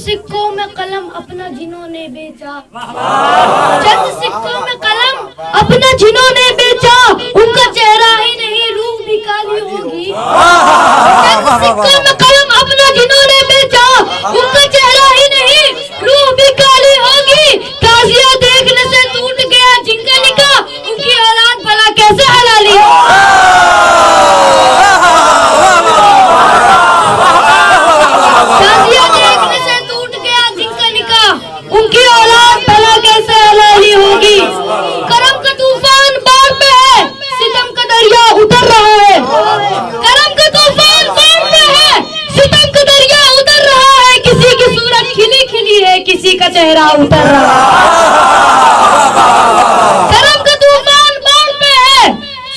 सिक्कों में कलम अपना जिन्होंने बेचा, चंद सिक्कों में कलम अपना जिन्होंने बेचा, उनका चेहरा ही नहीं रूह भी काली होगी। चंद सिक्कों में कलम अपना जिन्होंने बेचा, उनका चेहरा ही नहीं रूह भी काली होगी। काजिया देखने से टूट गया जिनका निकाह, उनकी औलाद भला कैसे हलाली। काजिया देखने से टूट गया जिनका निकाह, उनकी औलाद भला कैसे हलाली होगी। करम का तूफान बाढ़ पे है, सितम का दरिया उतर रहा है। करम का तूफान बाढ़ पे है, सितम का दरिया उतर रहा है। किसी की सूरत खिली खिली है, किसी का चेहरा उतर रहा है। करम का तूफान बाढ़ पे है,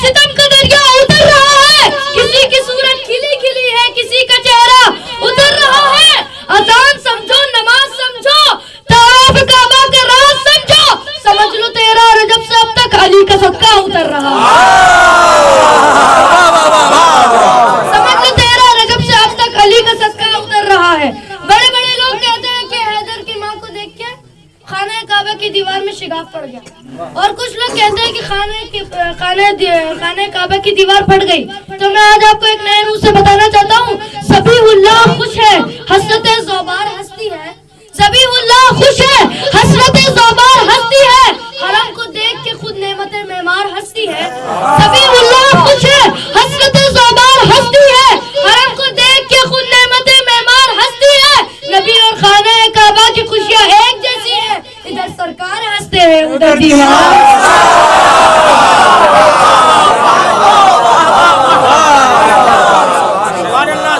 सितम का दरिया उतर रहा है। किसी की सूरत खिली खिली है, किसी का चेहरा उतर रहा है। अजान समझो, नमाज समझो, तवाफ काबा का राज समझो, समझ लो तेरा रजब से अब तक अली का सदका उतर रहा है। समझ लो तेरा रजब से अब तक अली का सदका उतर रहा है। बड़े बड़े लोग कहते हैं कि हैदर की माँ को देख के खाने काबा की दीवार में शिगाफ पड़ गया, और कुछ लोग कहते हैं कि खाने काबा की दीवार फट गई। तो मैं आज आपको एक नए रूप से बताना चाहता हूँ। सबीहुल्लाह खुश है, हसरत ज़ौबार हंसती है। सबीहुल्लाह खुश है, हसरत ज़ौबार हंसती है। हरम को देख के खुद नेमते मेमार हंसती है। सबीहुल्लाह खुश है, हसरत ज़ौबार हंसती है। हरम को देख के खुद नेमते मेमार हंसती है। नबी और खाने काबा की खुशियाँ एक जैसी है, इधर सरकार हंसते हैं उधर दीवार।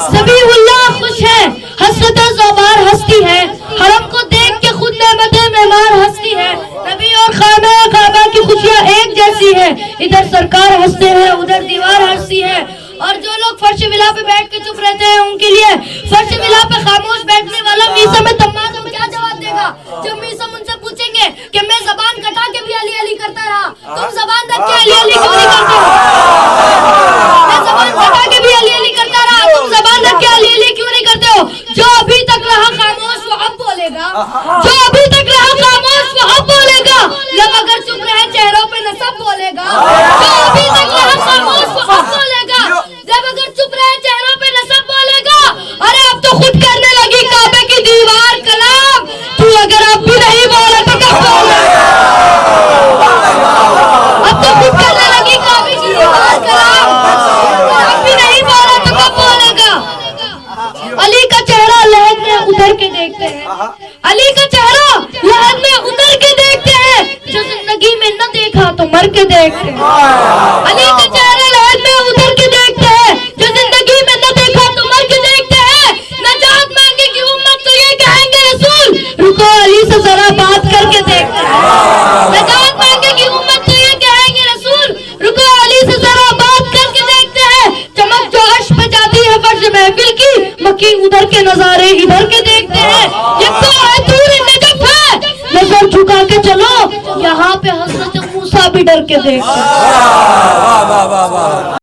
सबीहुल्लाह खुश है, हसरत ज़ौबार हंसती है। हरम को देख के खुद नेमते मेमार हंसती है। नबी और खाना काबा की खुशियाँ एक जैसी है, इधर सरकार हंसते हैं उधर दीवार हंसती है। और जो लोग फर्श विला पे बैठ के चुप रहते हैं, उनके लिए फर्श विला पे खामोश बैठने वाला मीसा में तम्मार को क्या जवाब देगा। जब मीसा उनसे पूछेंगे कि मैं जबान कटा के भी अली अली करता रहा, तुम जबान रख के अली अली क्यों नहीं करते हो। मैं जबान कटा के भी अली अली करता रहा, तुम जबान रख के अली अली क्यों नहीं करते हो। जो अभी तक रहा खामोश वो अब बोलेगा, जो अभी तक रहा खामोश वो अब बोलेगा। लब अगर चुप रहे चेहरों पे नसब बोलेगा, जो अभी तक रहा खामोश वो अब बोलेगा। जब अगर चुप रहे चेहरों पे नसब बोलेगा। अरे अब तो खुद करने लगी काबे की दीवार कलाम, तू अगर अब भी नहीं बोला तो कब बोलेगा। अब तो खुद करने लगी काबे की दीवार कलाम, अब भी नहीं बोला तो कब बोलेगा। अली का चेहरा लहद में उतर के देखते हैं, अली का चेहरा लहद में उतर के देखते हैं। जो जिंदगी में न देखा तो मर के देखते हैं। अली का चेहरा लहद में उतर के देखते हैं, जो जिंदगी में न देखा तो मर के देखते हैं। नजात मांगेगी उम्मत तो ये कहेंगे रसूल, रुको अली से जरा बात करके देखते हैं। नजात मांगेगी उम्मत तो ये कहेंगे रसूल, रुको अली से जरा बात करके देखते हैं। चमक जो अर्श पे जाती है फर्श महफिल की, मक्की उधर के नजारे इधर के देखते हैं। ये तो है दूर नजफ है, नजर झुका के चलो, यहाँ पे हजरत मूसा भी डर के देखते हैं।